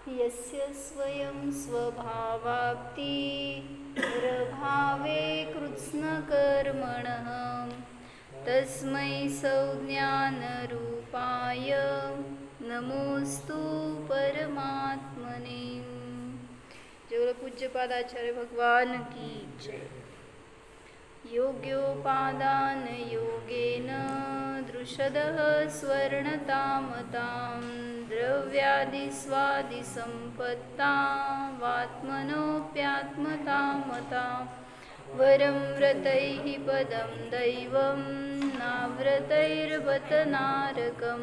यस्य स्वयं स्वभावाप्तिरभावे कृत्स्नकर्मणः तस्मै संज्ञानरूपाय नमोस्तु परमात्मने। जय पूज्यपादाचार्य भगवान की जय। योग्योपादान योगेन दृषदः स्वर्णतामतां द्रव्यादिस्वादिसम्पत्तावात्मनोऽप्यात्मतामतां वरं व्रतैः पदं दैवं नाव्रतैर्बत नारकं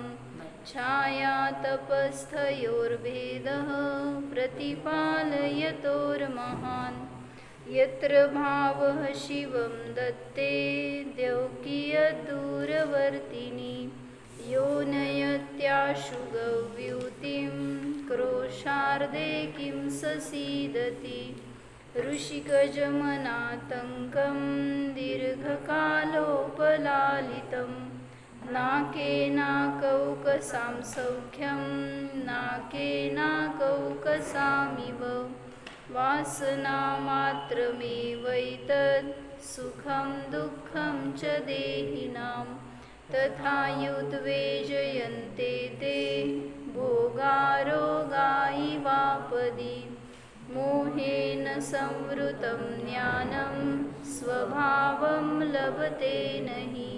छाया तपस्थयोर्भेदः प्रतिपालयतोर्महान् यत्र भावः शिवं दत्ते द्यौकीयदूरवर्तिनि यो नयत्याशु गव्यूतिं क्रोशार्दे किं ससीदति ऋषिकजमनातङ्कं दीर्घकालोपलालितं नाकेनाकौकसां सौख्यं नाकेनाकौकसामिव वासनामात्रमेवैतत् सुखं दुःखं च देहिनां तथा युद्वेजयन्ते ते भोगारोगायिवापदि मोहेन संवृतं ज्ञानं स्वभावं लभते नहि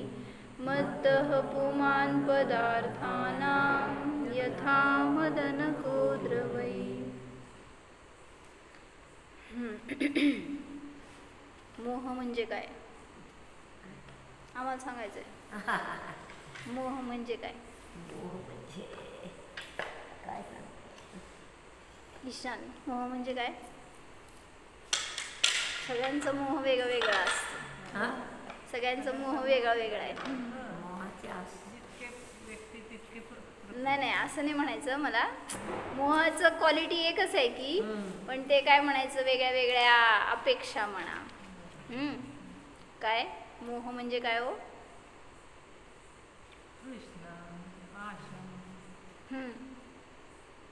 मत्तः पुमान् पदार्थानां यथा मदनको द्रवै। मोह म्हणजे काय आम्हाला सांगायचंय? मोह म्हणजे काय? मोह म्हणजे काय सांग ईशान, मोह म्हणजे काय? सगळ्यांचा मोह वेगळा वेगळा असतो. सगळ्यांचा मोह वेगळा वेगळा आहे. नाही नाही असं नाही म्हणायचं मला. मोहाचं क्वालिटी एकच आहे की, पण ते काय म्हणायचं वेगळ्या वेगळ्या अपेक्षा म्हणा. काय मोह म्हणजे काय हो?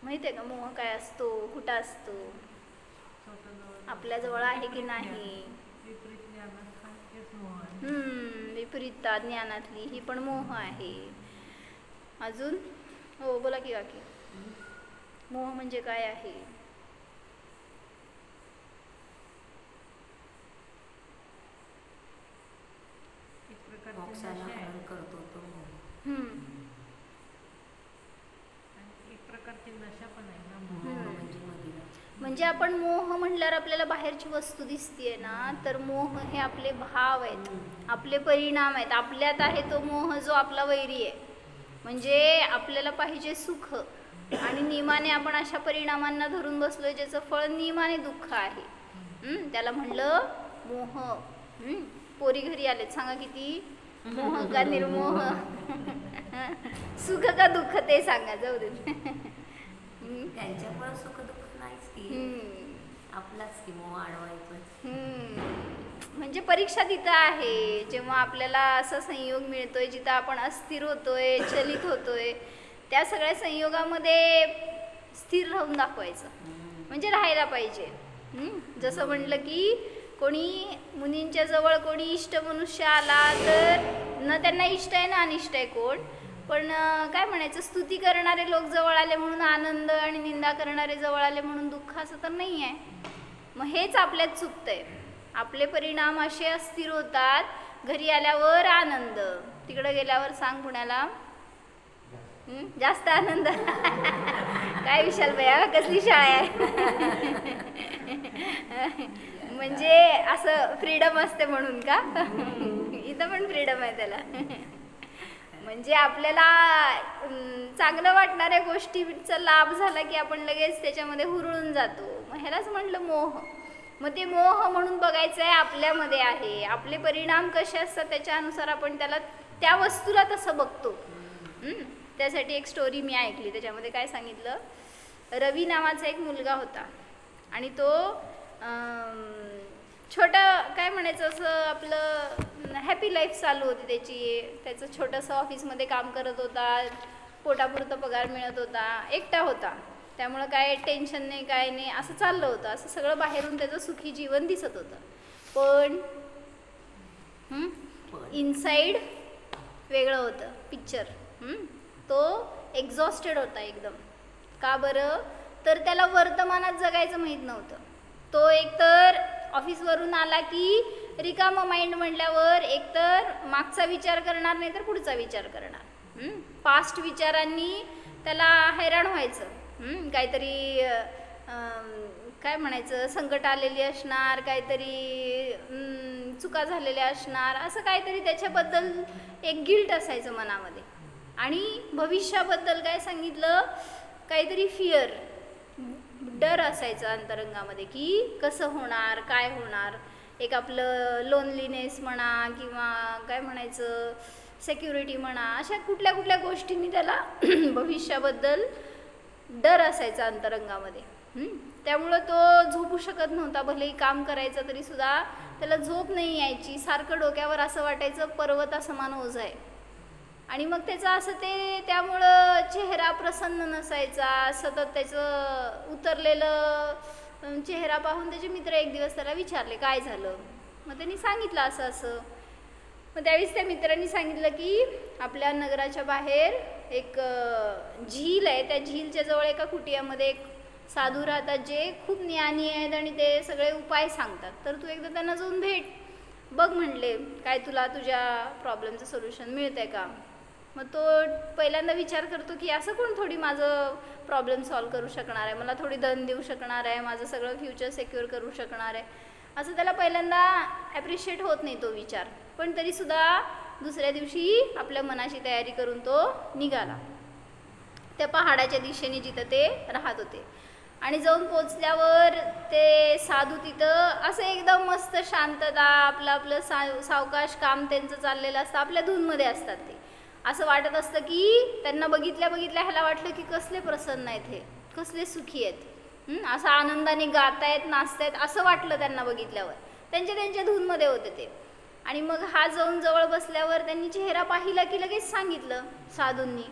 माहिती आहे का मोह काय असतो, कुठं असतो, आपल्या जवळ आहे की नाही? विपरीत ज्ञानातली ही पण मोह आहे. अजून हो बोला की काकी, मोह म्हणजे काय आहे? म्हणजे आपण मोह म्हटल्यावर आपल्याला बाहेरची वस्तू दिसतीये ना, तर मोह हे आपले भाव आहेत, आपले परिणाम आहेत. आपल्यात आहे तो मोह जो आपला वैरी आहे. म्हणजे आपल्याला पाहिजे सुख आणि नियमाने आपण अशा परिणामांना धरून बसलोय ज्याचं फळ नियमाने दुःख आहे. त्याला म्हणलं मोह. पोरी घरी आलेत, सांगा किती मोह का निर्मोह? सुख का दुःख ते सांगा, जाऊ दे. त्यांच्यामुळे सुख दुःख नाहीच की, आपलाच की मोह अडवायचं. म्हणजे परीक्षा तिथं आहे जेव्हा आपल्याला असा संयोग मिळतोय जिथं आपण अस्थिर होतोय, चलित होतोय. त्या सगळ्या संयोगामध्ये स्थिर राहून दाखवायचं, म्हणजे राहायला पाहिजे. जसं म्हटलं की कोणी मुनींच्या जवळ कोणी इष्ट मनुष्य आला तर न त्यांना इष्ट आहे ना अनिष्ट आहे कोण, पण काय म्हणायचं, स्तुती करणारे लोक जवळ आले म्हणून आनंद आणि निंदा करणारे जवळ आले म्हणून दुःख, असं तर नाही आहे. मग हेच आपल्यात चुकतंय. आपले परिणाम असे अस्थिर होतात. घरी आल्यावर आनंद, तिकडे गेल्यावर सांग पुण्याला जास्त आनंद. काय विशाल भैया, कसली शाळा आहे? म्हणजे असं फ्रीडम असते म्हणून का? इथं पण फ्रीडम आहे त्याला. म्हणजे आपल्याला चांगलं वाटणाऱ्या गोष्टीचा लाभ झाला की आपण लगेच त्याच्यामध्ये हुरळून जातो. मग ह्यालाच म्हटलं मोह. मग ते मोह म्हणून बघायचं आहे आपल्यामध्ये आहे. आपले परिणाम कसे असतात त्याच्यानुसार आपण त्याला त्या वस्तूला तसं बघतो. त्यासाठी एक स्टोरी मी ऐकली. त्याच्यामध्ये काय सांगितलं, रवी नावाचा एक मुलगा होता आणि तो छोटं काय म्हणायचं असं आपलं हॅपी लाईफ चालू होती त्याची. त्याचं छोटंसं ऑफिसमध्ये काम करत होता, पोटापुरतं पगार मिळत होता, एकटा होता. त्यामुळं काय टेन्शन नाही, काय नाही, असं चाललं होतं. असं सगळं बाहेरून त्याचं सुखी जीवन दिसत होतं. पण इनसाइड वेगळं होतं पिक्चर. तो एक्झॉस्टेड होता एकदम. का बरं? तर त्याला वर्तमानात जगायचं माहीत नव्हतं. तो एकतर ऑफिसवरून आला की रिकामं माइंड म्हटल्यावर एकतर मागचा विचार करणार, नाही तर पुढचा विचार करणार. पास्ट विचारांनी त्याला हैराण व्हायचं. काहीतरी काय म्हणायचं, संकट आलेली असणार, काहीतरी चुका झालेल्या असणार, असं काहीतरी त्याच्याबद्दल एक गिल्ट असायचं मनामध्ये. आणि भविष्याबद्दल काय सांगितलं, काहीतरी फिअर, डर असायचं अंतरंगामध्ये की कसं होणार, काय होणार. एक आपलं लोनलीनेस म्हणा किंवा काय म्हणायचं सिक्युरिटी म्हणा, अशा कुठल्या कुठल्या गोष्टींनी त्याला भविष्याबद्दल डर असायचा अंतरंगामध्ये. त्यामुळं तो झोपू शकत नव्हता. भलेही काम करायचं तरी सुद्धा त्याला झोप नाही यायची. सारखं डोक्यावर असं वाटायचं पर्वतासमान ओझं आहे. आणि मग त्याचं असं त्यामुळं चेहरा प्रसन्न नसायचा. सतत त्याचं उतरलेलं चेहरा पाहून त्याचे मित्र एक दिवस त्याला विचारले काय झालं. मग त्यांनी सांगितलं असं असं. मग त्यावेळेस त्या मित्रांनी सांगितलं की आपल्या नगराच्या बाहेर एक झील आहे. त्या झीलच्या जवळ एका कुटियामध्ये एक साधू राहतात जे खूप ज्ञानी आहेत आणि ते सगळे उपाय सांगतात. तर तू एकदा त्यांना जाऊन भेट बघ म्हणले, काय तुला तुझ्या प्रॉब्लेमचं सोल्युशन मिळतंय का. मग तो पहिल्यांदा विचार करतो की असं कोण थोडी माझं प्रॉब्लेम सॉल्व करू शकणार आहे, मला थोडी धन देऊ शकणार आहे, माझं सगळं फ्युचर सिक्युअर करू शकणार आहे, असं त्याला पहिल्यांदा ॲप्रिशिएट होत नाही तो विचार. पण तरीसुद्धा दुसऱ्या दिवशी आपल्या मनाची तयारी करून तो निघाला त्या पहाडाच्या दिशेने जिथं ते राहत होते. आणि जाऊन पोचल्यावर ते साधू तिथं असं एकदम मस्त शांतता, आपलं सावकाश काम त्यांचं चाललेलं असतं, आपल्या धूनमध्ये असतात. ते असं वाटत असतं की त्यांना बघितल्या ह्याला वाटलं की कसले प्रसन्न आहेत हे, कसले सुखी आहेत, असं आनंदाने गातायत, नाचतायत, असं वाटलं त्यांना बघितल्यावर. त्यांच्या धूनमध्ये होते ते. आणि मग हा जाऊन जवळ बसल्यावर त्यांनी चेहरा पाहिला की लगेच सांगितलं साधूंनी,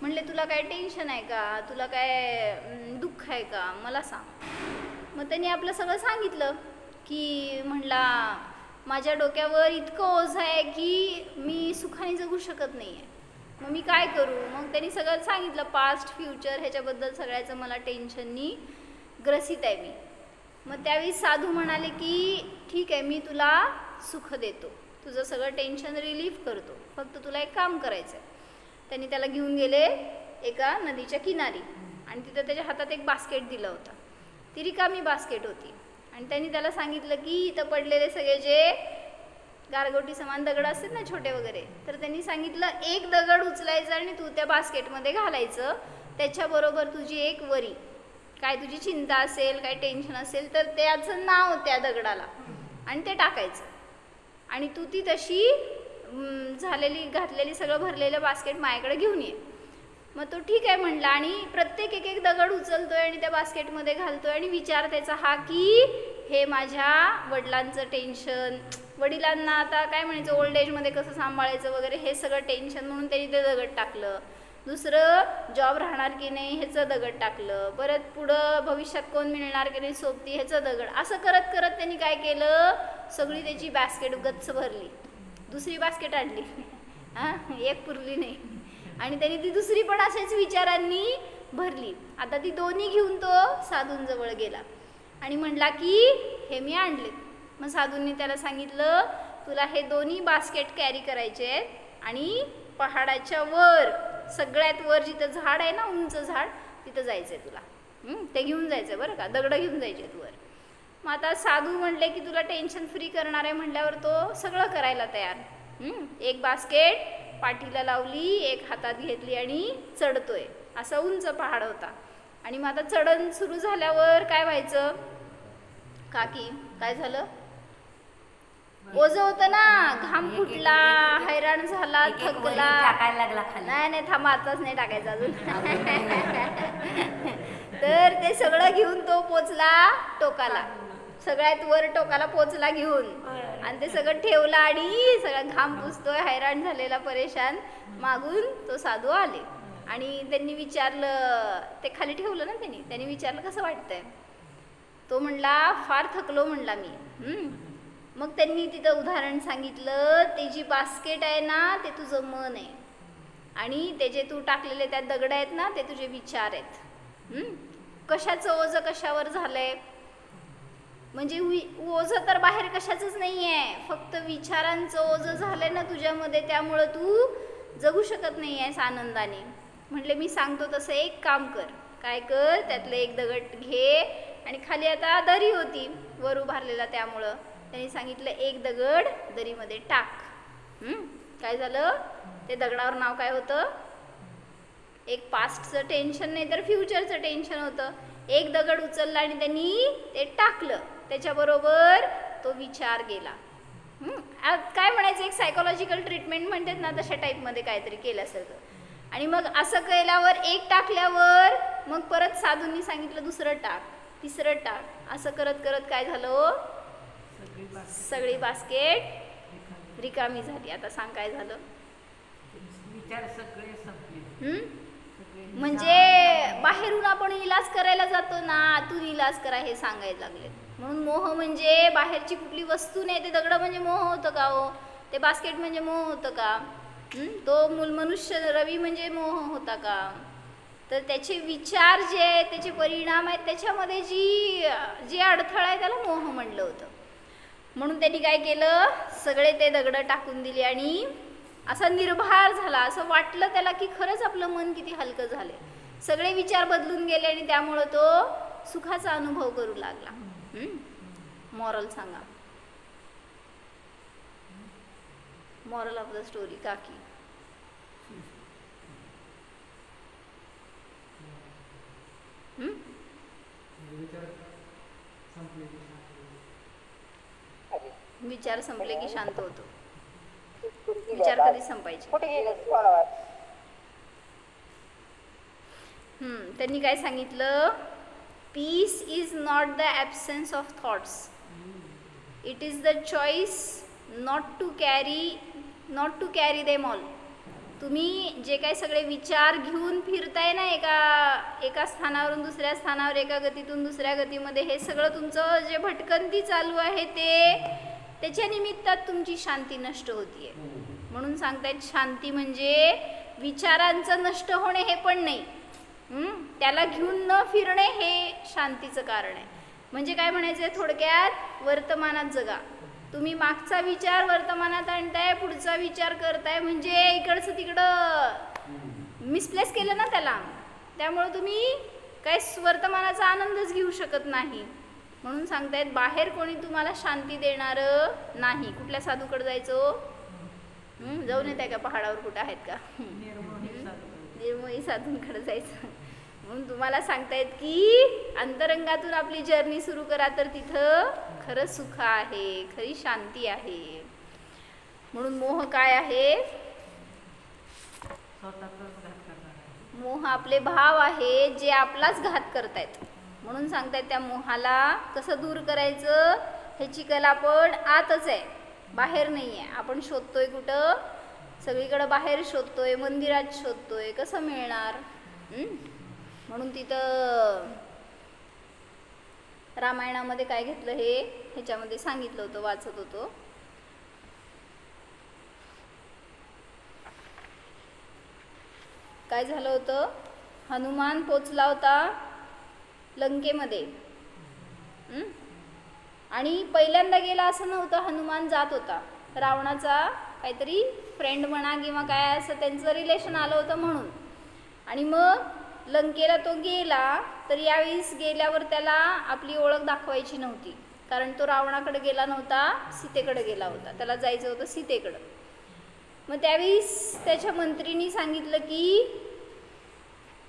म्हणले तुला काय टेन्शन आहे का, तुला काय दुःख आहे का, मला सांग. मग त्यांनी आपलं सगळं सांगितलं की म्हणला माझ्या डोक्यावर इतकं ओझं आहे की मी सुखाने जगू शकत नाही आहे, मग मी काय करू. मग त्यांनी सगळं सांगितलं, पास्ट फ्युचर ह्याच्याबद्दल सगळ्याचं मला टेन्शननी ग्रसित आहे मी. मग त्यावेळी साधू म्हणाले की ठीक आहे, मी तुला सुख देतो, तुझं सगळं टेन्शन रिलीफ करतो, फक्त तुला एक काम करायचं आहे. त्यांनी त्याला घेऊन गेले एका नदीच्या किनारी आणि तिथं त्याच्या हातात एक बास्केट दिलं होतं. ती रिकामी बास्केट होती. आणि त्यांनी त्याला सांगितलं की इथं पडलेले सगळे जे गारगोटी समान दगड असतात ना छोटे वगैरे, तर त्यांनी सांगितलं एक दगड उचलायचं आणि तू त्या बास्केटमध्ये घालायचं, त्याच्याबरोबर तुझी एक वरी, काय तुझी चिंता असेल, काय टेन्शन असेल तर त्याचं नाव त्या दगडाला आणि ते टाकायचं. आणि तू ती तशी घातलेली सगळं भरलेलं बास्केट माझ्याकडे घेऊन ये. मग तो ठीक आहे म्हणला आणि प्रत्येक एक दगड उचलतोय आणि त्या बास्केटमध्ये घालतोय. आणि विचार त्याचा हा की हे माझ्या वडिलांचं टेन्शन, वडिलांना आता काय म्हणायचं ओल्ड एजमध्ये कसं सांभाळायचं वगैरे हे सगळं टेन्शन म्हणून त्यांनी ते दगड टाकलं. दुसरं जॉब राहणार की नाही ह्याचं दगड टाकलं. परत पुढं भविष्यात कोण मिळणार की नाही सोबती ह्याचं दगड. असं करत करत त्यांनी काय केलं, सगळी त्याची बास्केट गच्च भरली. दुसरी बास्केट आणली, एक पुरली नाही. आणि त्यांनी ती दुसरी पण अशाच विचारांनी भरली. आता ती दोन्ही घेऊन तो साधूंजवळ गेला आणि म्हणला की हे मी आणले. मग साधूंनी त्याला सांगितलं तुला हे दोन्ही बास्केट कॅरी करायचे आहेत आणि पहाडाच्या वर, सगळ्यात वर जिथं झाड आहे ना, उंच झाड, तिथं जायचं आहे तुला. ते घेऊन जायचं बरं का, दगडं घेऊन जायचे आहेत वर. मग आता साधू म्हणले की तुला टेन्शन फ्री करणार आहे म्हटल्यावर तो सगळं करायला तयार. एक बास्केट पाठीला लावली, एक हातात घेतली आणि चढतोय. असा उंच पहाड होता. आणि मग आता चढण सुरू झाल्यावर काय व्हायचं काकी, काय झालं, ओझं होतं ना, घाम फुटला, हैराण झाला, थकला. नाही थांबा, आताच नाही टाकायचं अजून. तर ते सगळं घेऊन तो पोचला टोकाला, सगळ्यात वर टोकाला पोचला घेऊन. आणि ते सगळं ठेवलं आणि सगळा घाम पुसतोय, हैराण झालेला, परेशान. मागून तो साधू आले आणि त्यांनी विचारलं, ते खाली ठेवलं ना त्यांनी विचारलं कसं वाटतंय. तो म्हणला फार थकलो म्हणला मी. मग त्यांनी तिथं उदाहरण सांगितलं, ते जी बास्केट आहे ना ते तुझं मन आहे आणि ते जे तू टाकलेले त्यात दगड आहेत ना ते तुझे विचार आहेत. कशाचं ओझं कशावर झालंय, म्हणजे ओझं तर बाहेर कशाचंच नाही आहे, फक्त विचारांचं ओझं झालंय ना तुझ्यामध्ये, त्यामुळं तू जगू शकत नाही आहेस आनंदाने. म्हटले मी सांगतो तसं एक काम कर. काय कर, त्यातलं एक दगड घे आणि खाली आता दरी होती वर उभारलेला, त्यामुळं त्यांनी सांगितलं एक दगड दरीमध्ये टाक. काय झालं, ते दगडावर नाव काय होतं, एक पास्टचं टेन्शन नाही तर फ्युचरचं टेन्शन होतं. एक दगड उचलला आणि त्यांनी ते टाकलं, त्याच्याबरोबर तो विचार गेला. काय म्हणायचं, एक सायकोलॉजिकल ट्रीटमेंट म्हणतात ना तशा टाईपमध्ये काहीतरी केल्यासारखं. आणि मग असं केल्यावर एक टाकल्यावर मग परत साधूंनी सांगितलं दुसरं टाक, तिसरं टाक. असं करत करत काय झालं, सगळी बास्केट रिकामी झाली. आता सांग काय झालं. विचार सगळे संपले. म्हणजे बाहेरून आपण इलाज करायला जातो ना, आतून इलाज करा हे सांगायला लागले. म्हणून मोह म्हणजे बाहेरची कुठली वस्तू नाही, ते दगड म्हणजे मोह होतं का हो, ते बास्केट म्हणजे मोह होतं का, तो मनुष्य रवी म्हणजे मोह होता का. तर त्याचे विचार जे आहेत, त्याचे परिणाम आहेत, त्याच्यामध्ये जी अडथळा आहे त्याला मोह म्हणलं होतं. म्हणून त्यांनी काय केलं, सगळे ते दगड टाकून दिले आणि असा निर्भार झाला. असं वाटलं त्याला की खरंच आपलं मन किती हलकं झाले, सगळे विचार बदलून गेले आणि त्यामुळं तो सुखाचा अनुभव करू लागला. मॉरल सांगा, मॉरल ऑफ द स्टोरी काकी. विचार संपले की शांत होतो. विचार कधी संपायचे. त्यांनी काय सांगितलं, peace is not the absence of thoughts, it is the choice not to carry them all. तुम्ही जे काही सगळे विचार घेऊन फिरताय ना एका स्थानावरून दुसऱ्या स्थानावर, एका गतीतून दुसऱ्या गतीमध्ये, हे सगळं तुमचं जे भटकंती चालू आहे त्याच्या निमित्तात तुमची शांती नष्ट होतीये. म्हणून सांगतायत शांती म्हणजे विचारांचं नष्ट होणे हे पण नाही, त्याला घेऊन न फिरणे हे शांतीचं कारण आहे. म्हणजे काय म्हणायचं आहे थोडक्यात, वर्तमानात जगा. तुम्ही मागचा विचार वर्तमानात आणताय, पुढचा विचार करताय, म्हणजे इकडचं तिकडं मिसप्लेस केलं ना त्याला, त्यामुळं तुम्ही काय वर्तमानाचा आनंदच घेऊ शकत नाही. म्हणून सांगतायत बाहेर कोणी तुम्हाला शांती देणारं नाही. कुठल्या साधूकडे जायचो, जाऊन येत आहे का पहाडावर, कुठं आहेत का, निर्मोही साधूंकडे जायचं. म्हणून तुम्हाला सांगतायत की अंतरंगातून आपली जर्नी सुरू करा, तर तिथं खरं सुख आहे, खरी शांती आहे. म्हणून मोह काय आहे, मोह आपले भाव आहे जे आपलाच घात करतायत. म्हणून सांगतायत त्या मोहाला कसं दूर करायचं, ह्याची कला पण आतच आहे, बाहेर नाही आहे. आपण शोधतोय कुठं, सगळीकडं बाहेर शोधतोय, मंदिरात शोधतोय, कसं मिळणार. म्हणून तिथं रामायणामध्ये काय घेतलं हे ह्याच्यामध्ये सांगितलं होतं, वाचत होतो. काय झालं होतं, हनुमान पोचला होता लंकेमध्ये, आणि पहिल्यांदा गेला असं नव्हतं, हनुमान जात होता. रावणाचा काहीतरी फ्रेंड म्हणा किंवा काय असं त्यांचं रिलेशन आलं होतं म्हणून. आणि मग लंकेला तो गेला, तर यावेळेस गेल्यावर त्याला आपली ओळख दाखवायची नव्हती, कारण तो रावणाकडे गेला नव्हता, सीतेकडे गेला होता, त्याला जायचं होतं सीतेकडं. मग त्यावेळेस त्याच्या मंत्रीनी सांगितलं की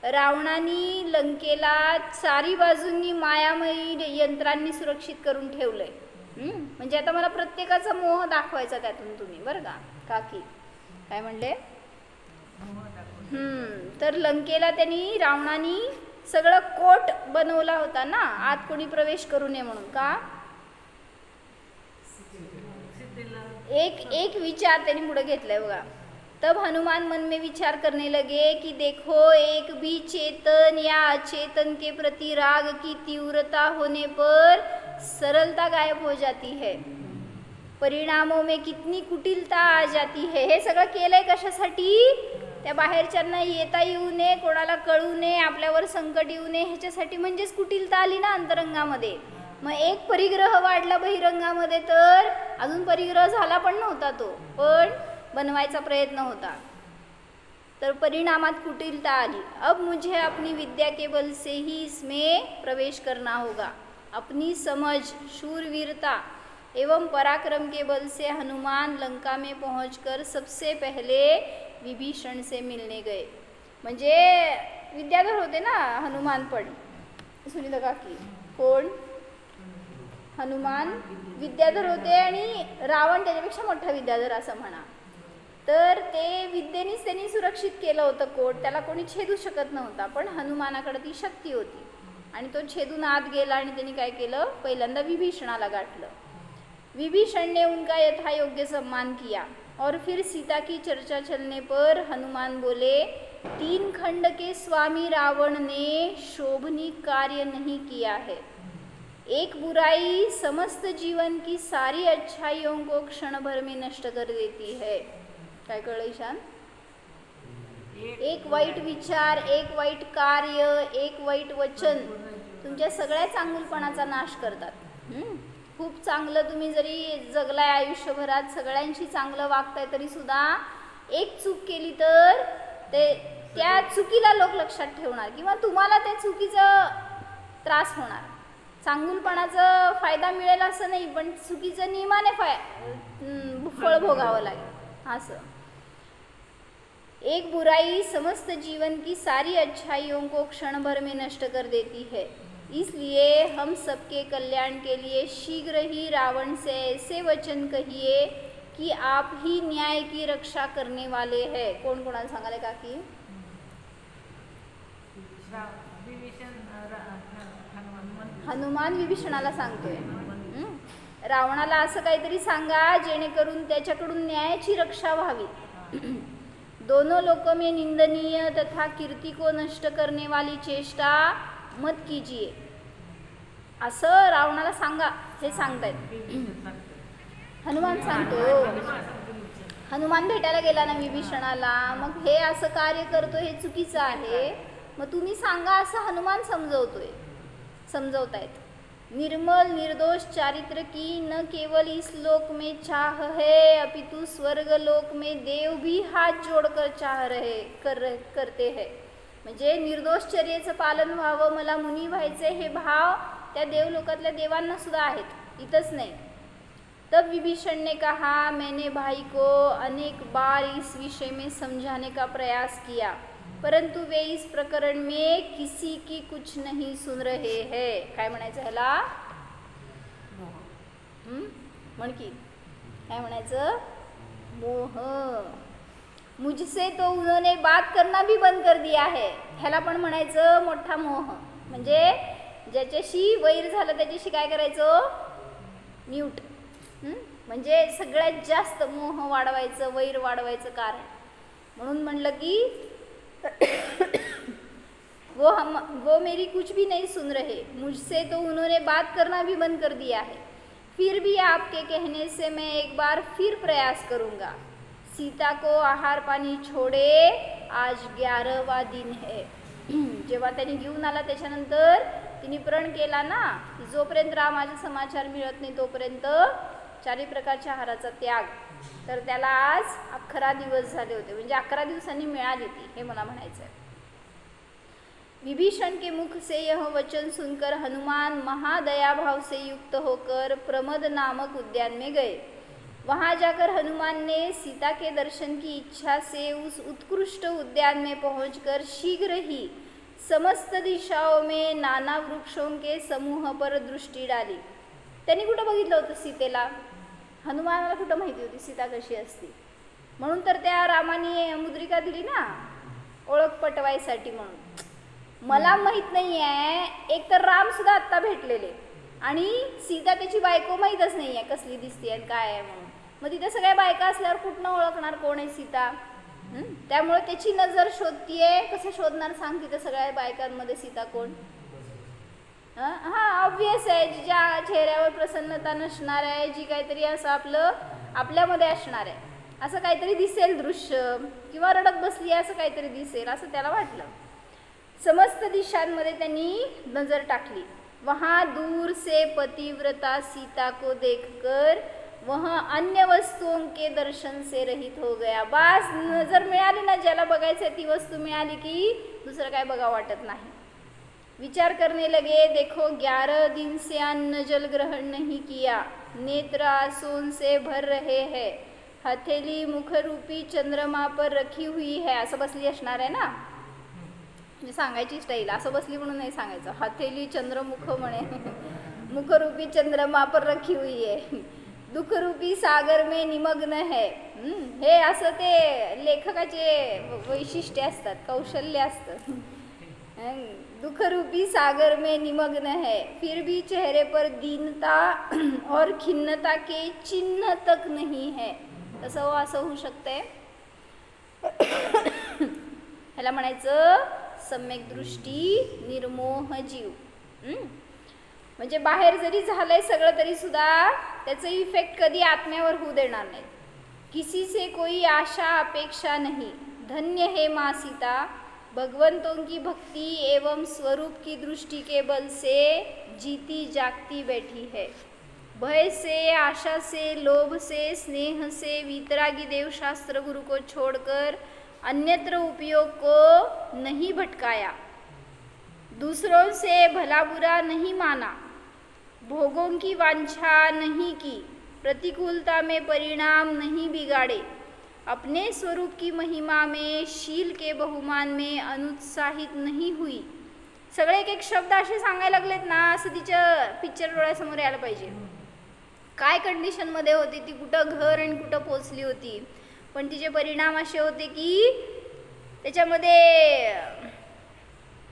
रावणाने लंकेला चारी बाजूंनी मायामयी यंत्रांनी सुरक्षित करून ठेवलंय. म्हणजे आता मला प्रत्येकाचा मोह दाखवायचा त्यातून तुम्ही, बरं का काकी. काय म्हणले, तर लंकेला त्यांनी रावणाने सगळं कोट बनवला होता ना, आत कोणी प्रवेश करू नये म्हणून. का, एक विचार त्यांनी पुढे घेतलाय बघा, तब हनुमान मन में विचार करने लगे कि देखो, एक भी चेतन या अचेतन के प्रति राग की तीव्रता होने पर सरलता गायब हो जाती है, परिणामों में कितनी कुटिलता आ जाती है. हे सगळं केलंय कशासाठी? त्या बाहेरच्यांना येता येऊ नये, कोणाला कळू नये, आपल्यावर संकट येऊ नये ह्याच्यासाठी. म्हणजेच कुटिलता आली ना अंतरंगामध्ये. मग एक परिग्रह वाढला बहिरंगामध्ये, तर अजून परिग्रह झाला पण नव्हता तो, पण बनवायचा प्रयत्न होता, तर परिणामात कुटिलता आली. अब मुझे अपनी विद्या के बल से ही इसमें प्रवेश करना होगा. अपनी समझ, शूरवीरता एवं पराक्रम के बल से हनुमान लंका में पहुंचकर सबसे पहले विभीषण से मिलने गए. म्हणजे विद्याधर होते ना हनुमान, पण सुनीता काकी कोण? हनुमान विद्याधर होते आणि रावण त्याच्यापेक्षा मोठा विद्याधर असं म्हणा. तर ते विद्येनेच त्यांनी सुरक्षित केलं होतं कोट, त्याला कोणी छेदू शकत नव्हता. पण हनुमानाकडे ती शक्ती होती आणि तो छेदून आत गेला आणि त्यांनी काय केलं? पहिल्यांदा विभीषणाला गाठलं. विभीषण ने उनका यथायोग्य सम्मान किया और फिर सीता की चर्चा चलने पर हनुमान बोले, 3 खंड के स्वामी रावण ने शोभनीय कार्य नहीं किया है. एक बुराई समस्त जीवन की सारी अच्छाइयों को क्षण भर में नष्ट कर देती है. काय कळलं ईशान? एक वाईट विचार, एक वाईट कार्य, एक वाईट वचन तुमच्या सगळ्या चांगुलपणाचा नाश करतात. खूप चांगलं तुम्ही जरी जगलाय आयुष्यभरात, सगळ्यांशी चांगलं वागताय, तरी सुद्धा एक चूक केली तर त्या चुकीला लोक लक्षात ठेवणार किंवा तुम्हाला त्या चुकीचा त्रास होणार. चांगुलपणाचा फायदा मिळेल असं नाही, पण चुकीचं नियमाने फळ भोगावं लागेल असं. एक बुराई समस्त जीवन की सारी अच्छाइयों को क्षण भर में नष्ट कर देती है. इसलिए हम सबके कल्याण के लिए शीघ्र ही रावण से ऐसे वचन कहिए कि आप ही न्याय की रक्षा करने वाले हैं. कोण कोणाला सांगाले काकी? हनुमान विभीषणाला सांगतोय, रावणाला असं काहीतरी सांगा जेणेकरून त्याच्याकडून न्यायाची रक्षा व्हावी. दोनों लोकों में निंदनीय तथा कीर्ति को नष्ट करने वाली चेष्टा मत कीजिए. असं रावणाला सांगा, हे सांगतायत. हनुमान सांगतो. हनुमान भेटायला गेला ना विभीषणाला, मग हे असं कार्य करतो हे चुकीचं आहे, मग तुम्ही सांगा असं हनुमान समजवतायत. निर्मल निर्दोष चारित्र की न केवल इस लोक में चाह है, अपितु स्वर्ग लोक में देव भी हात जोडकर चाह करते हैं. म्हणजे निर्दोष चर्येचं पालन व्हावं, मला मुनी व्हायचे हे भाव त्या देवलोकातल्या देवांना सुद्धा आहेत, इथंच नाही. तब विभीषण ने कहा, मैंने भाई को अनेक बार इस विषय में समझाने का प्रयास किया, परंतु वे इस प्रकरण में किसी की कुछ नहीं सुन रहे हैं. काय म्हणायचं ह्याला? म्हण की काय म्हणायचं? मोह. मुझसे तो उन्होंने बात करना भी बंद कर दिया है. ह्याला पण म्हणायचं मोठा मोह. म्हणजे ज्याच्याशी वैर झालं त्याच्याशी काय करायचं? म्यूट. म्हणजे सगळ्यात जास्त मोह वाढवायचं, वैर वाढवायचं कारण. म्हणून म्हणलं की वो मेरी कुछ भी नहीं सुन रहे, मुझसे तो उन्होंने बात करना भी बंद कर दिया है. फिर भी आपके कहने से मैं एक बार फिर प्रयास करूँगा. सीता को आहार पाणी छोडे, आज 11वां दिन है. जेव्हा त्यांनी घेऊन आला त्याच्यानंतर तिने प्रण केला ना, जोपर्यंत रामाचे समाचार मिळत नाही तोपर्यंत 4 प्रकारच्या आहाराचा त्याग. तर त्याला आज 11 दिवस झाले होते, म्हणजे 11 दिवसांनी मिळाली ती, हे मला म्हणायचं आहे. विभीषण के मुख से यह वचन सुनकर हनुमान महादया भाव से युक्त होकर प्रमद नामक उद्यान में गए. वहाँ जाकर हनुमान ने सीता के दर्शन की इच्छा से उस उत्कृष्ट उद्यान में पहुंचकर शीघ्र ही समस्त दिशाओं में नाना वृक्षों के समूह पर दृष्टि डाली. त्यांनी कुठं बघितलं होतं सीतेला? हनुमानाला कुठं माहिती होती सीता कशी असती? म्हणून तर त्या रामाने मुद्रिका दिली ना, ओळख पटवायसाठी. म्हणून मला माहीत नाही आहे, एक तर राम सुद्धा आत्ता भेटलेले आणि सीता त्याची बायको माहीतच नाही आहे कसली दिसते आणि काय आहे म्हणून. मग तिथे सगळ्या बायका असल्यावर कुठनं ओळखणार कोण आहे सीता? त्यामुळे त्याची नजर शोधतीये. कसं शोधणार सांग तिथं सगळ्या बायकांमध्ये सीता कोण? हा ऑब्वियस आहे, जिच्या चेहऱ्यावर प्रसन्नता नसणार आहे, जी काहीतरी असं आपल्यामध्ये असणार आहे, असं काहीतरी दिसेल दृश्य, किंवा रडत बसली असं काहीतरी दिसेल असं त्याला वाटलं. समस्त दिशांमध्ये त्यांनी नजर टाकली. वहाँ दूर से पतिव्रता सीता को देखकर वह अन्य वस्तुओं के दर्शन से रहित हो गया. बास नजर मिळाली ना, ज्याला बघायचं ती वस्तू मिळाली की दुसरं काय बघा वाटत नाही. विचार करने लगे, देखो 11 दिन से अन्न जल ग्रहण नहीं किया, नेत्र आंसुओं से भर रहे हैं, हथेली मुखरूपी चंद्रमा पर रखी हुई है. असं बसली असणार आहे ना, म्हणजे सांगायची स्टाईल असं बसली म्हणून नाही सांगायचं. हथेली चंद्रमुख म्हणे, मुखरूपी चंद्रमा पर रखी हुई है, दुःखरूपी सागर में निमग्न है. हे असं ते लेखकाचे वैशिष्ट्य असतात, कौशल्य असतं. दुःखरूपी सागर में निमग्न है, फिर भी चेहरे पर दीनता और खिन्नता के चिन्ह तक नहीं है. तसं असं होऊ शकते. ह्याला म्हणायचं सम्यक दृष्टी, निर्मोह जीव. म्हणजे बाहेर जरी झालंय सगळं तरी सुद्धा त्याचं इफेक्ट कधी आत्म्यावर होऊ देणार नाही. किसी से कोई आशा अपेक्षा नहीं, धन्य है माँ सीता, भगवंतों की भक्ति एवं स्वरूप की दृष्टि के बल से जीती जागती बैठी है. भय से, आशा से, लोभ से, स्नेह से वीतरागी देवशास्त्र गुरु को छोड़कर अन्यत्र उपयोग को नहीं भटकाया, दूसरों से भला बुरा नहीं माना, भोगों की वांछा नहीं की, प्रतिकूलता में परिणाम नहीं बिगाड़े, अपने स्वरूप की महिमा में, शील के बहुमान में अनुत्साहित नहीं हुई. सगळे एक एक शब्द असे सांगायला लागलेत ना, असं तिच्या पिक्चर डोळ्यासमोर यायला पाहिजे. काय कंडिशनमध्ये होती ती, कुठं घर आणि कुठं पोचली होती, पण तिचे परिणाम असे होते की त्याच्यामध्ये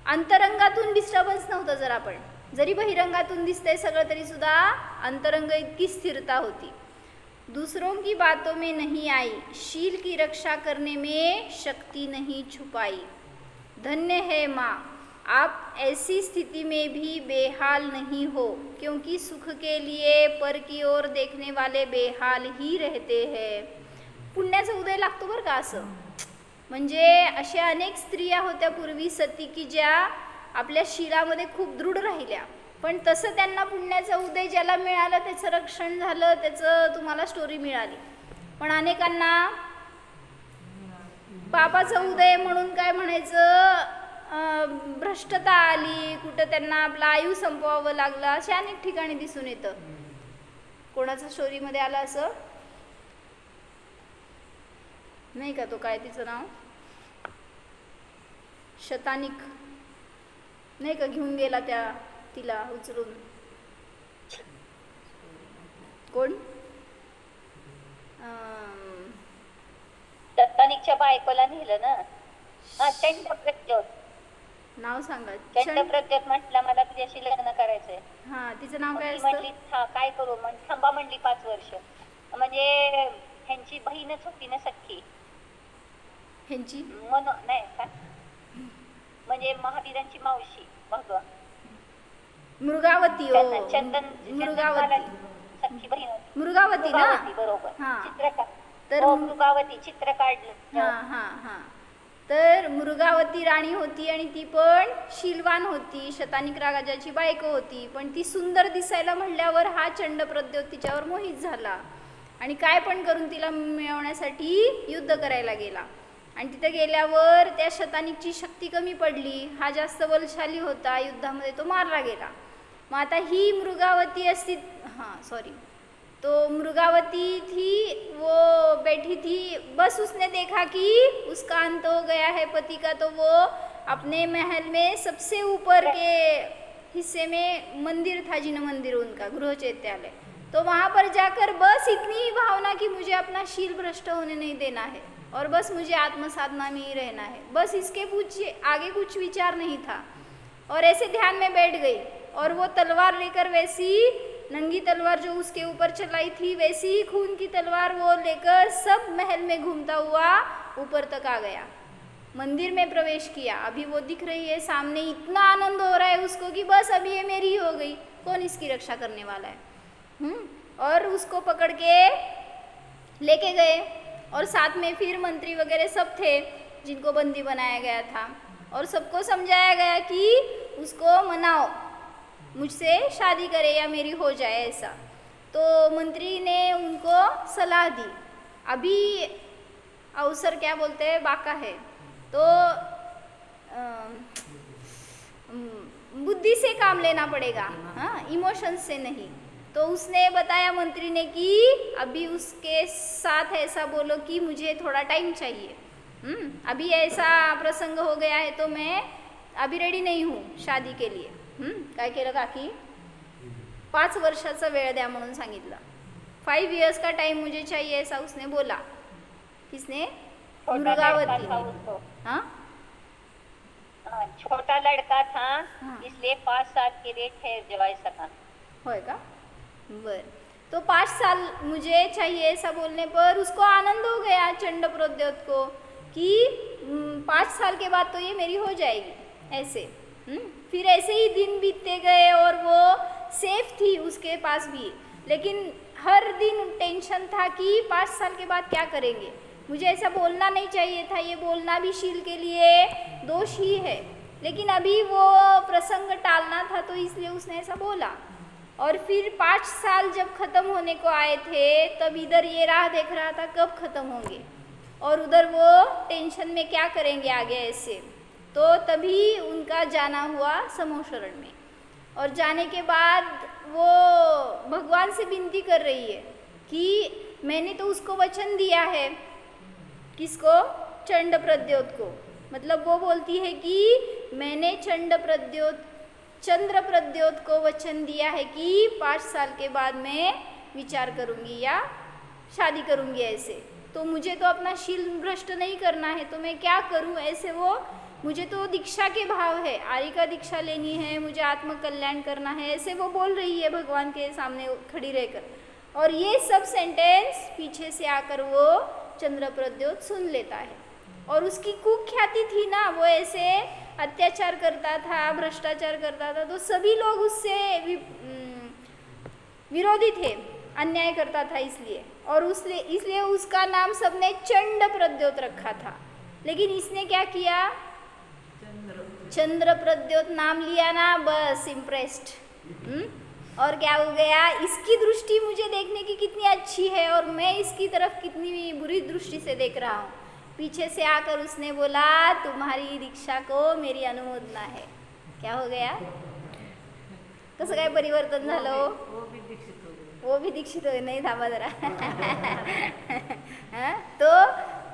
अंतरंगातून डिस्टर्बन्स नव्हतं. जरी बहिरंगातून दिसतंय सगळं तरी सुद्धा अंतरंग इतकी स्थिरता होती. दूसरों की बातों में नहीं आई, शील की रक्षा करने में शक्ति नहीं छुपाई. धन्य है माँ, आप ऐसी स्थिति में भी बेहाल नहीं हो, क्योंकि सुख के लिए पर की ओर देखने वाले बेहाल ही रहते हैं. पुण्याचा उदय लागतो बरं का असं. म्हणजे अशा अनेक स्त्रिया होत्या पूर्वी सती की ज्या आपल्या शीलामध्ये खूप दृढ राहिल्या, पण तसं त्यांना पुण्याचा उदय ज्याला मिळालं त्याचं रक्षण झालं, त्याचं तुम्हाला स्टोरी मिळाली. पण अनेकांना पापाचा उदय म्हणून काय म्हणायचं, भ्रष्टता आली, कुठं त्यांना आपलं आयु संपवावं लागलं, अशा अनेक ठिकाणी दिसून येतं. कोणाचं स्टोरीमध्ये आलं असं नाही का, तो काय तिचं नाव शतानिक नाही का, घेऊन गेला तिला उचलून. कोण? शतानिकच्या बायकोला नेलं ना. चंडप्रद्योत नाव सांगा. चंडप्रद्योत म्हटलं मला तुझ्याशी लग्न करायचंय. हा, तिचं नाव काय म्हणली काय करू, थांबा म्हणली 5 वर्ष. म्हणजे ह्यांची बहीणच होती ना सख्खी, ह्यांची नाही का, म्हणजे महावीरांची मावशी मृगावती. चंदन मृगावती सख्खी बहीण होती. मृगावती ना, बरोबर. चित्र तर मृगावती चित्र काढलं. हा. तर मृगावती राणी होती आणि ती पण शीलवान होती, शतानिक राजाची बायको होती. पण ती सुंदर दिसायला म्हणल्यावर हा चंडप्रद्योत तिच्यावर मोहित झाला आणि काय पण करून तिला मिळवण्यासाठी युद्ध करायला गेला. आणि तिथे गेल्यावर त्या शतानिकची शक्ती कमी पडली, हा जास्त बलशाली होता, युद्धामध्ये तो मारला गेला. मग आता ही मृगावती असती, तो मृगावती थी, वो बैठी थी, बस उसने देखा कि उसका अंत हो गया है पति का, तो वो अपने महल में सबसे ऊपर के हिस्से में मंदिर था, जिन मंदिर उनका गृह चैत्यालय, तो वहाँ पर जाकर बस इतनी ही भावना कि मुझे अपना शील भ्रष्ट होने नहीं देना है और बस मुझे आत्मसाधना में ही रहना है, बस इसके आगे कुछ विचार नहीं था. और ऐसे ध्यान में बैठ गई और वो तलवार लेकर, वैसी नंगी तलवार जो उसके ऊपर चलाई थी, वैसी ही खून की तलवार वो लेकर सब महल में घूमता हुआ ऊपर तक आ गया, मंदिर में प्रवेश किया। अभी वो दिख रही है सामने, इतना आनंद हो रहा है उसको कि बस अभी ये मेरी ही हो गई, कौन इसकी रक्षा करने वाला है। और उसको पकड़ के लेके गए, और साथ में फिर मंत्री वगैरह सब थे जिनको बंदी बनाया गया था, और सबको समझाया गया कि उसको मनाओ, मुझसे शादी करे या मेरी हो जाए ऐसा। तो मंत्री ने उनको सलाह दी। अभी अवसर क्या बोलते हैं, बाका है, तो बुद्धि से काम लेना पड़ेगा, हाँ, इमोशंस से नहीं। तो उसने बताया मंत्री ने कि अभी उसके साथ ऐसा बोलो कि मुझे थोड़ा टाइम चाहिए, अभी ऐसा प्रसंग हो गया है तो मैं अभी रेडी नहीं हूँ शादी के लिए। काय केलं काकी, 5 वर्षाचा वेळ द्या म्हणून सांगितलं। 5 years का टाइम मुझे चाहिए ऐसा उसने बोला। किसने? दुर्गावती। हाँ, छोटा लड़का था, हाँ। इसलिए 5 साल के लिए ठहर जाए सका। होय का? बर, तो 5 साल मुझे चाहिए ऐसा बोलने पर उसको आनंद हो गया चंड प्रद्योत को कि 5 साल के बाद तो ये मेरी हो जाएगी ऐसे। फिर ऐसे ही दिन बीतते गए और वो सेफ थी उसके पास भी, लेकिन हर दिन टेंशन था कि 5 साल के बाद क्या करेंगे। मुझे ऐसा बोलना नहीं चाहिए था, ये बोलना भी शील के लिए दोष ही है, लेकिन अभी वो प्रसंग टालना था तो इसलिए उसने ऐसा बोला। और फिर 5 साल जब ख़त्म होने को आए थे तब इधर ये राह देख रहा था कब ख़त्म होंगे, और उधर वो टेंशन में क्या करेंगे आगे ऐसे। तो तभी उनका जाना हुआ समूह शरण में, और जाने के बाद वो भगवान से विनती कर रही है कि मैंने तो उसको वचन दिया है। किसको? चंड प्रद्योत को। मतलब वो बोलती है कि मैंने चंद्र प्रद्योत को वचन दिया है कि 5 साल के बाद मैं विचार करूँगी या शादी करूँगी ऐसे। तो मुझे तो अपना शील भ्रष्ट नहीं करना है, तो मैं क्या करूँ ऐसे। वो मुझे तो दीक्षा के भाव है, आर्य का दीक्षा लेनी है, मुझे आत्म कल्याण करना है, ऐसे वो बोल रही है भगवान के सामने खड़ी रहकर। और ये सब सेंटेंस पीछे से आकर वो चंद्र प्रद्योत सुन लेता है। और उसकी कुख्याति थी ना, वो ऐसे अत्याचार करता था, भ्रष्टाचार करता था, तो सभी लोग उससे विरोधी थे, अन्याय करता था इसलिए। और इसलिए उसका नाम सबने चंड प्रद्योत रखा था। लेकिन इसने क्या किया? चंद्र प्रद्योत नाम लिया ना, बस इम्प्रेस्ड। और क्या हो गया? इसकी दृष्टि मुझे देखने की कितनी अच्छी है और मैं इसकी तरफ कितनी बुरी दृष्टि से देख रहा हूँ। पीछे से आकर उसने बोला तुम्हारी दीक्षा को मेरी अनुमोदना है। क्या हो गया? कसं काय परिवर्तन झालं? वो भी दीक्षित हो, नहीं थांबा जरा। तो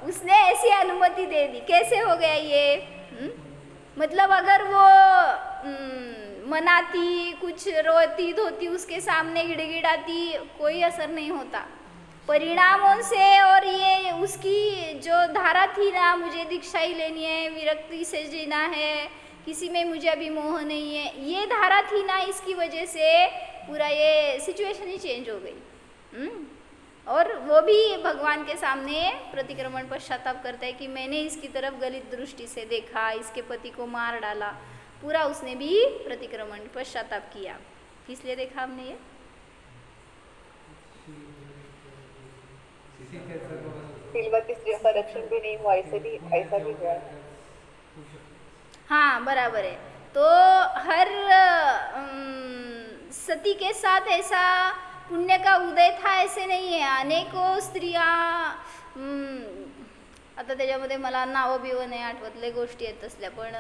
उसने ऐसी अनुमति दे दी। कैसे हो गया ये? मतलब अगर वो मनाती, कुछ रोती धोती, उसके सामने गिड़गिड़ाती, कोई असर नहीं होता परिणामों से। और ये उसकी जो धारा थी ना, मुझे दीक्षा ही लेनी है, विरक्ति से जीना है, किसी में मुझे अभी मोह नहीं है, ये धारा थी ना, इसकी वजह से पूरा ये सिचुएशन ही चेंज हो गई। और वो भी भगवान के सामने प्रतिक्रमण पश्चाताप करता है कि मैंने इसकी तरफ गलत दृष्टि से देखा, इसके पति को मार डाला। पूरा उसने भी प्रतिक्रमण पश्चाताप किया। किस लिए देखा हमने ये? रक्षण भी नहीं हुआ, ऐसा भी हुआ। हाँ, बराबर है। तो हर सती के साथ ऐसा पुण्य का उदय था ऐसे नहीं है। अनेकों स्त्रिया, आता त्याच्यामध्ये मला नाव बिव नाही आठवत, लय गोष्टी आहेत तसल्या, पण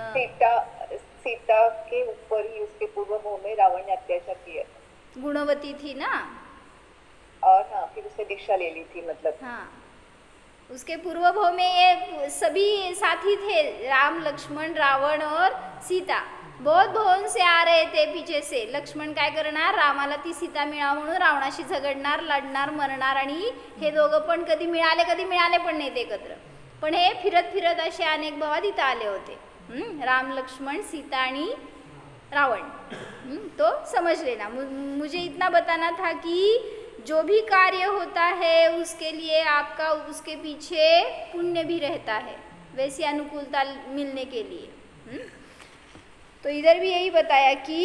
सीता के ऊपर ही उसके पूर्व में रावण ने अत्याचार किया। गुणवती थी ना, और हाँ, फिर उसने दीक्षा ले ली थी। मतलब हाँ, उसके पूर्व भाव में ये सभी साथी थे, राम, लक्ष्मण, रावण और सीता। बहुत भवन से आ रहे थे पीछे से। लक्ष्मण काय करणार? रामाला ती सीता मिळावं म्हणून रावणाशी झगडणार, लढणार, मरणार, आणि हे दोघं पण कधी मिळाले पण नाहीत एकत्र। पण हे फिरत फिरत असे अनेक भावा तिथं आले होते, राम, लक्ष्मण, सीता आणि रावण। तो समझ लेना। मुझे इतना बताना था कि जो भी कार्य होता है उसके लिए आपका उसके पीछे पुण्य भी रहता है, वैसी अनुकूलता मिलने के लिए। तो इधर भी यही बताया कि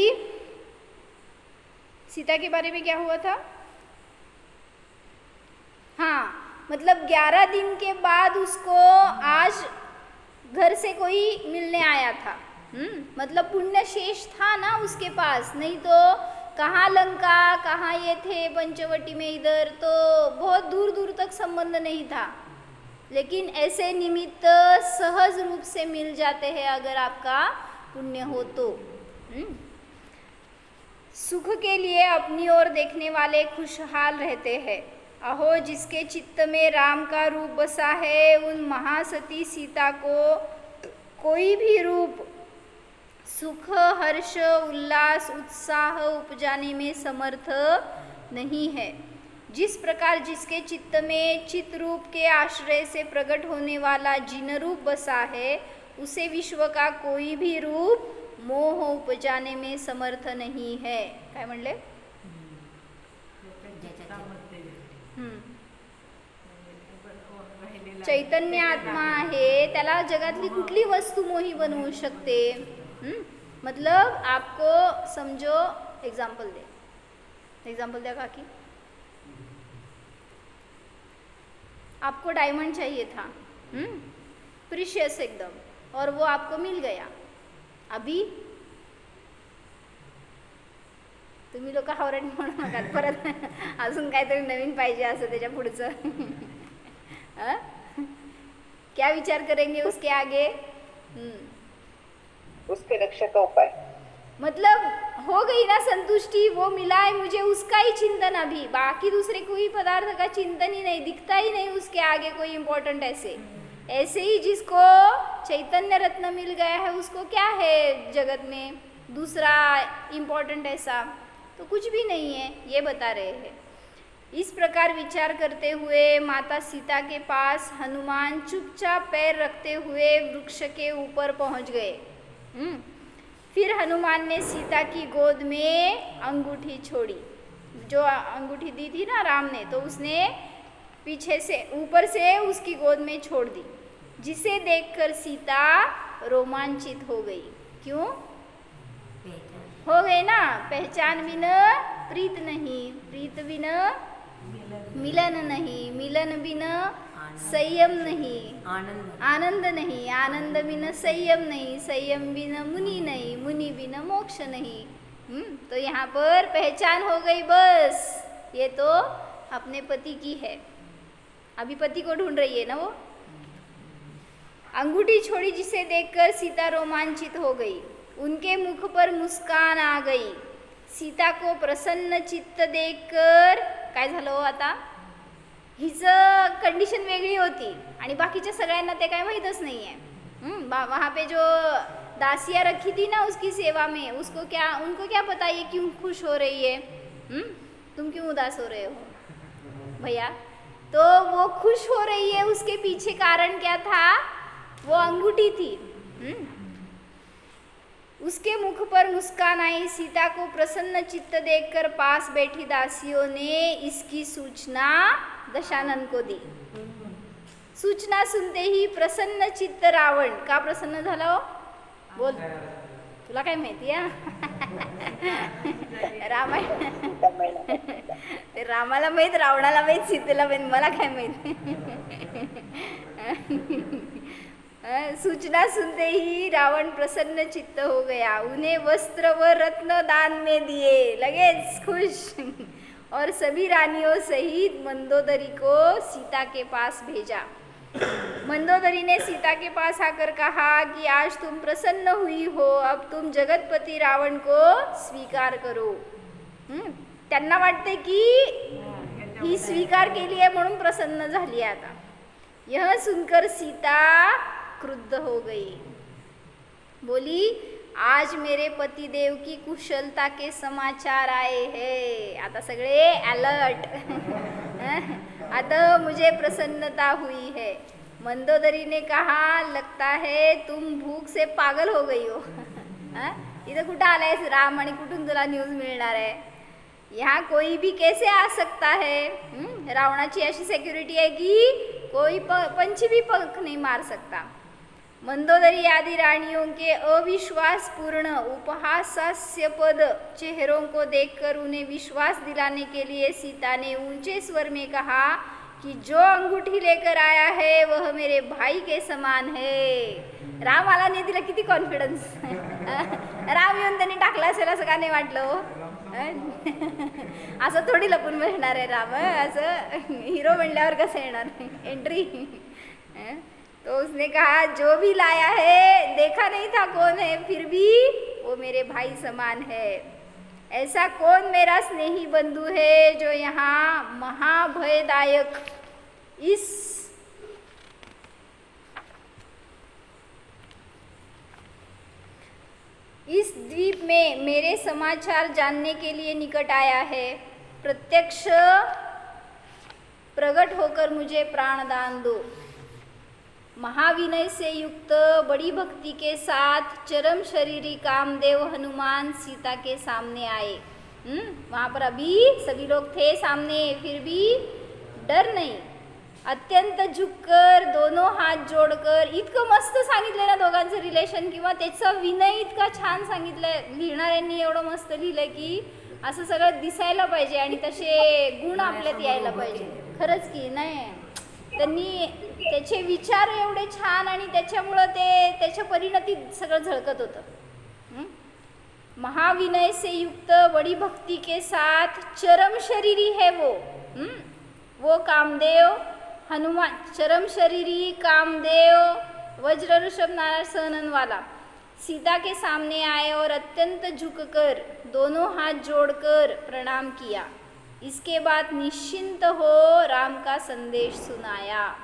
सीता के बारे में क्या हुआ था। हाँ, मतलब 11 दिन के बाद उसको आज घर से कोई मिलने आया था। मतलब पुण्य शेष था ना उसके पास, नहीं तो कहाँ लंका, कहाँ ये थे पंचवटी में, इधर तो बहुत दूर दूर तक संबंध नहीं था। लेकिन ऐसे निमित्त सहज रूप से मिल जाते हैं अगर आपका पुण्य हो तो। सुख के लिए अपनी ओर देखने वाले खुशहाल रहते हैं। अहो, जिसके चित्त में राम का रूप बसा है, उन महासती सीता को कोई भी रूप सुख, हर्ष, उल्लास, उत्साह उपजाने में समर्थ नहीं है। जिस प्रकार जिसके चित्त में चित्त रूप के आश्रय से प्रकट होने वाला जिन रूप बसा है, उसे विश्व का कोई भी रूप मोह उपजाने में समर्थ नहीं है। काय म्हणले? चैतन्य आत्मा आहे, त्याला जगातली कुठली वस्तू मोही बनवू शकते। मतलब आपको समझो, एग्जाम्पल दे काकी। आपको डायमंड चाहिए था, प्रीशियस एकदम, और वो आपको मिल गया। अभी तुम्ही लोक हावरट म्हणू नका, परत अजून काहीतरी नवीन पाहिजे असं त्याच्या पुढचं। क्या विचार करेंगे उसके आगे? उसके रक्षा का उपाय, मतलब हो गई ना संतुष्टि, वो मिला है मुझे, उसका ही चिंतन। अभी बाकी दूसरे कोई पदार्थ का चिंतन ही नहीं, दिखता ही नहीं उसके आगे कोई इम्पोर्टेंट। ऐसे ही जिसको चैतन्य रत्न मिल गया है, उसको क्या है जगत में दूसरा इम्पोर्टेंट ऐसा तो कुछ भी नहीं है, ये बता रहे हैं। इस प्रकार विचार करते हुए माता सीता के पास हनुमान चुपचाप पैर रखते हुए वृक्ष के ऊपर पहुंच गए। फिर हनुमान ने सीता की गोद में अंगूठी छोड़ी। जो अंगूठी दी थी ना राम ने, तो उसने पीछे से ऊपर से उसकी गोद में छोड़ दी, जिसे देखकर सीता रोमांचित हो गई। क्यों हो गए ना? पहचान बिन प्रीत नहीं, प्रीत बिन मिलन नहीं, मिलन बिन संयम नहीं, आनंद नहीं, आनंद बिन संयम नहीं, संयम बिन मुनि नहीं, मुनि बिन मोक्ष नहीं। तो यहाँ पर पहचान हो गई, बस ये तो अपने पति की है। अभी पति को ढूंढ रही है ना वो। अंगूठी छोड़ी जिसे देखकर सीता रोमांचित हो गई। उनके मुख पर मुस्कान आ गई। सीता को प्रसन्न चित्त देखकर काय झालं हो आता? हिचं कंडिशन वेगळी होती आणि बाकीच्या सगळ्यांना ते काय माहीतच नाही आहे। वहाँ पे जो दासियाँ रखी थी ना उसकी सेवा में, उनको क्या पता ये क्यों खुश हो रही है, तुम क्यों उदास हो रहे हो भैया? तो वो खुश हो रही है, उसके पीछे कारण क्या था? वो अंगूठी थी। उसके मुख पर मुस्कान आई। सीता को प्रसन्न चित्त देखकर पास बैठी दासियों ने इसकी सूचना दशानन को दी। सूचना सुनते ही प्रसन्न चित्त रावण का प्रसन्न झाला हो? बोल, तुला काय माहिती आहे? ते रामाला माहित, रावणाला माहित, सीतेला माहित, मला काय माहित? सूचना सुनते ही रावण प्रसन्न चित्त हो गया। उन्हें वस्त्र व रत्न दान में दिए, लगेच खुश, और सभी रानियों सहित मंदोदरी को सीता के पास भेजा। मंदोदरी ने सीता के पास आकर कहा कि आज तुम प्रसन्न हुई हो, अब तुम जगतपति रावण को स्वीकार करो। त्यांना वाटते की ही स्वीकार केली आहे म्हणून प्रसन्न झाली आता। यह सुनकर सीता क्रुद्ध हो गई, बोली आज मेरे पति देव की कुशलता के समाचार आए हैं। आता सगळे अलर्ट। आता मुझे प्रसन्नता हुई है। मंदोदरी ने कहा लगता है तुम भूख से पागल हो गई हो। इथं कुठं आलायस राम आणि कुठून तुला न्यूज मिळणार आहे? यहाँ कोई भी कैसे आ सकता है? रावणाची अशी सिक्युरिटी आहे की कोई पंछी भी पंख नहीं मार सकता. मंदोदरी आदि रानियों के अविश्वासपूर्ण उपहासास्यपद चेहरों को देखकर उन्हें विश्वास दिलाने के लिए सीता ने ऊंचे स्वर में कहा कि जो अंगूठी लेकर आया है वह मेरे भाई के समान है. रामाला नाही दिला, किती कॉन्फिडन्स. राम येऊन त्यांनी टाकला असेल असं का नाही वाटलं? असं थोडी लपून बसणार आहे राम. असं हिरो म्हणल्यावर कसं येणार एंट्री. तो उसने कहा जो भी लाया है देखा नहीं था कौन है, फिर भी वो मेरे भाई समान है. ऐसा कौन मेरा स्नेही बंधु है जो यहाँ महाभयदायक इस द्वीप में मेरे समाचार जानने के लिए निकट आया है. प्रत्यक्ष प्रकट होकर मुझे प्राणदान दो. महाविनय से युक्त बड़ी भक्ति के साथ चरम शरीरी कामदेव हनुमान सीता के सामने आए. वहाँ पर अभी सभी लोग थे सामने, फिर भी डर नहीं. अत्यंत झुककर दोनों हात जोडकर. इतकं मस्त सांगितलं ना दोघांचं रिलेशन, किंवा त्याचा विनय इतका छान सांगितलंय. लिहिणाऱ्यांनी एवढं मस्त लिहिलंय की असं सगळं दिसायला पाहिजे आणि तसे गुण आपल्यात यायला पाहिजे. खरंच की नाही, त्यांनी त्याचे विचार एवढे छान आणि त्याच्यामुळं ते त्याच्या परिणतीत सगळं झळकत होतं. महाविनय से युक्त बड़ी भक्ति के साथ चरम शरीरी है वो कामदेव हनुमान. चरम शरीरी कामदेव वज्र ऋषभ नारायण वाला सीता के सामने आए और अत्यंत झुककर दोनों हाथ जोड़कर प्रणाम किया. इसके बाद निश्चिंत हो राम का संदेश सुनाया.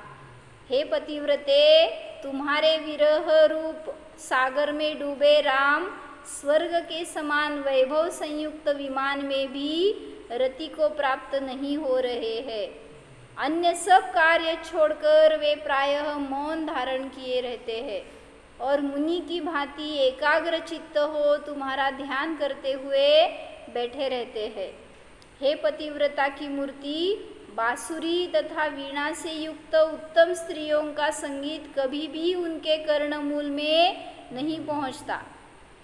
हे पतिव्रते, तुम्हारे विरह रूप सागर में डूबे राम स्वर्ग के समान वैभव संयुक्त विमान में भी रति को प्राप्त नहीं हो रहे हैं. अन्य सब कार्य छोड़कर वे प्रायः मौन धारण किए रहते हैं और मुनि की भांति एकाग्र चित्त हो तुम्हारा ध्यान करते हुए बैठे रहते हैं. हे पतिव्रता की मूर्ति, बांसुरी तथा वीणा से युक्त उत्तम स्त्रियों का संगीत कभी भी उनके कर्णमूल में नहीं पहुंचता.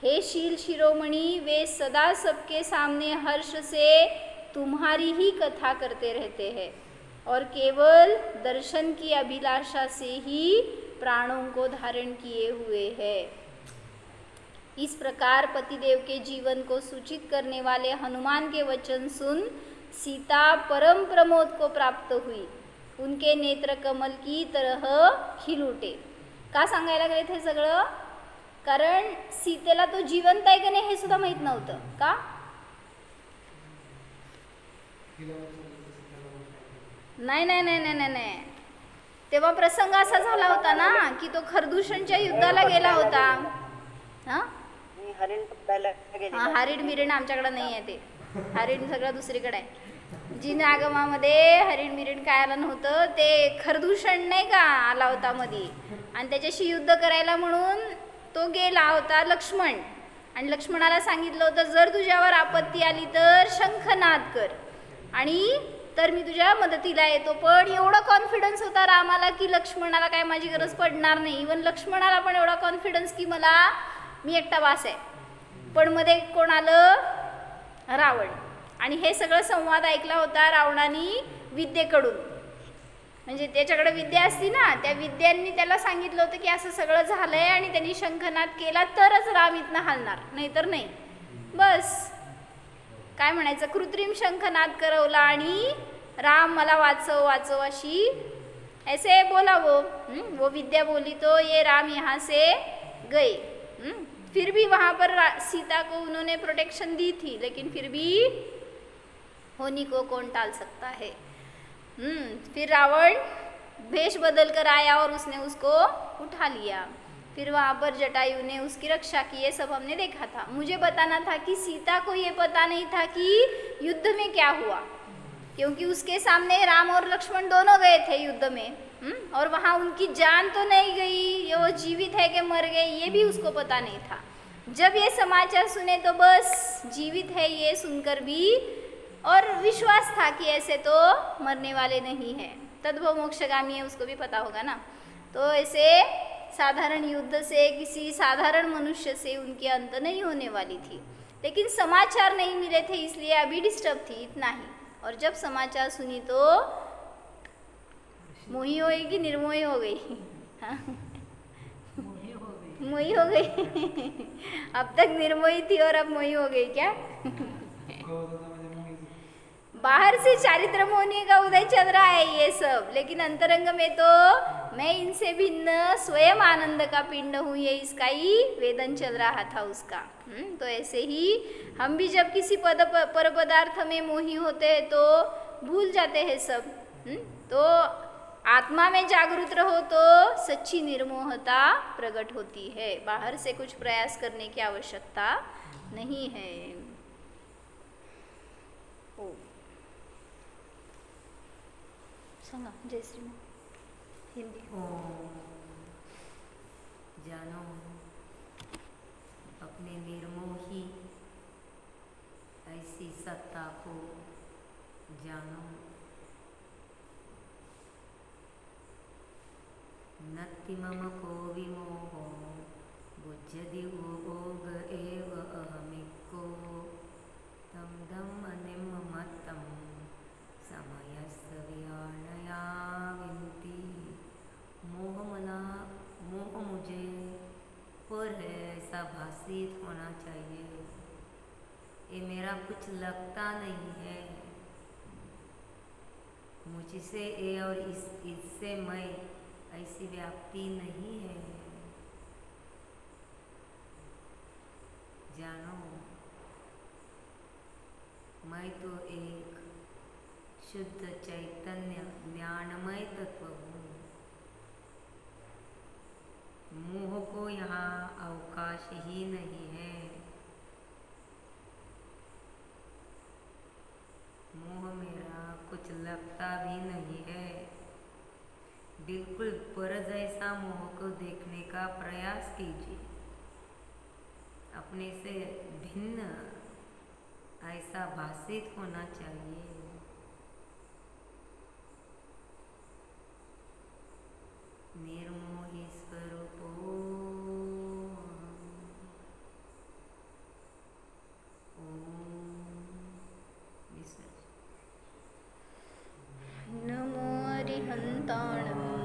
हे शील शिरोमणि, वे सदा सबके सामने हर्ष से तुम्हारी ही कथा करते रहते हैं और केवल दर्शन की अभिलाषा से ही प्राणों को धारण किए हुए हैं. इस प्रकार पतिदेव के जीवन को सूचित करने वाले हनुमान के वचन सुन सीता परम प्रमोद को प्राप्त हुई. उनके नेत्र कमल की तरह खिल उठे. का सांगायला गेले हे सगळं? कारण सीतेला तो जिवंत आहे की नाही हे सुद्धा माहीत नव्हतं. का? नाही नाही नाही नाही नाही तेव्हा प्रसंग असा झाला होता ना की तो खरदूषणच्या युद्धाला गेला होता. हरिण बिरीण आमच्याकडे नाही आहे. ते हरिण सगळं दुसरीकडे आहे. जिन आगमामध्ये हरिण बिरीण काय आलं नव्हतं. ते खरदूषण नाही का आला होता मध्ये, आणि त्याच्याशी युद्ध करायला म्हणून तो गेला होता लक्ष्मण. आणि लक्ष्मणाला सांगितलं होतं जर तुझ्यावर आपत्ती आली तर शंखनाद कर आणि तर मी तुझ्या मदतीला येतो. पण एवढा कॉन्फिडन्स होता रामाला की लक्ष्मणाला काय माझी गरज पडणार नाही. इवन लक्ष्मणाला पण एवढा कॉन्फिडन्स की मी एकटा वास आहे. पण मध्ये कोण आलं? रावण. आणि हे सगळं संवाद ऐकला होता रावणाने विद्येकडून. म्हणजे त्याच्याकडे विद्या असती ना, त्या विद्यांनी त्याला सांगितलं होतं की असं सगळं झालंय आणि त्यांनी शंखनाद केला तरच राम इथनं हलणार, नाहीतर नाही. बस काय म्हणायचं, कृत्रिम शंखनाद करवला आणि राम मला वाचव वाचव अशी ऐसे बोला वो विद्या बोली तो ये राम यहाँ से गए. फिर भी वहाँ पर सीता को उन्होंने प्रोटेक्शन दी थी, लेकिन फिर भी होनी को कौन टाल सकता है. फिर रावण भेष बदल कर आया और उसने उसको उठा लिया. फिर वहाँ पर जटायु ने उसकी रक्षा की. ये सब हमने देखा था. मुझे बताना था कि सीता को ये पता नहीं था कि युद्ध में क्या हुआ, क्योंकि उसके सामने राम और लक्ष्मण दोनों गए थे युद्ध में. और वहाँ उनकी जान तो नहीं गई, ये वो जीवित है कि मर गए ये भी उसको पता नहीं था. जब ये समाचार सुने तो बस जीवित है ये सुनकर भी और विश्वास था कि ऐसे तो मरने वाले नहीं है। तद्भव मोक्षगामी है, उसको भी पता होगा ना। तो ऐसे साधारण युद्ध से किसी साधारण मनुष्य से उनकी अंत नहीं होने वाली थी, लेकिन समाचार नहीं मिले थे, इसलिए अभी डिस्टर्ब थी, इतना ही। और जब समाचार सुनी तो मोही हो गई कि निर्मोही हो गई? हाँ? मोही हो गई। अब तक निर्मोही थी और अब मोही हो गई क्या? बाहर से चारित्र मोहनी का उदय चल रहा है ये सब, लेकिन अंतरंग में तो मैं इनसे भिन्न स्वयं आनंद का पिंड हूँ, ये इसका ही वेदन चल रहा था उसका। तो ऐसे ही हम भी जब किसी पर पदार्थ में मोही होते हैं तो भूल जाते हैं सब। तो आत्मा में जागरूक रहो तो सच्ची निर्मोहता प्रकट होती है, बाहर से कुछ प्रयास करने की आवश्यकता नहीं है। ओ सांगा जय श्री हिंदी। जानो अपने निर्मोही ऐसी सत्ता को जानो, नत्ति मम को विमोहो बुज्यति ओग एव अहमिको तम दम अनिममत्तम समयस्य विहानया विनती। मोह मुझे पर है ऐसा भाषित होना चाहिए, ये मेरा कुछ लगता नहीं है, मुझसे ये और इससे मैं ऐसी व्याप्ति नहीं है। जानो मैं तो एक शुद्ध चैतन्य ज्ञानमय तत्व हूँ। मोह को यहाँ अवकाश ही नहीं है। मोह मेरा कुछ लगता भी नहीं है। बिल्कुल पर जैसा मोह को देखने का प्रयास कीजिए, अपने से भिन्न ऐसा भाषित होना चाहिए। निर्मोही स्वरूपो नमो अरिहंताण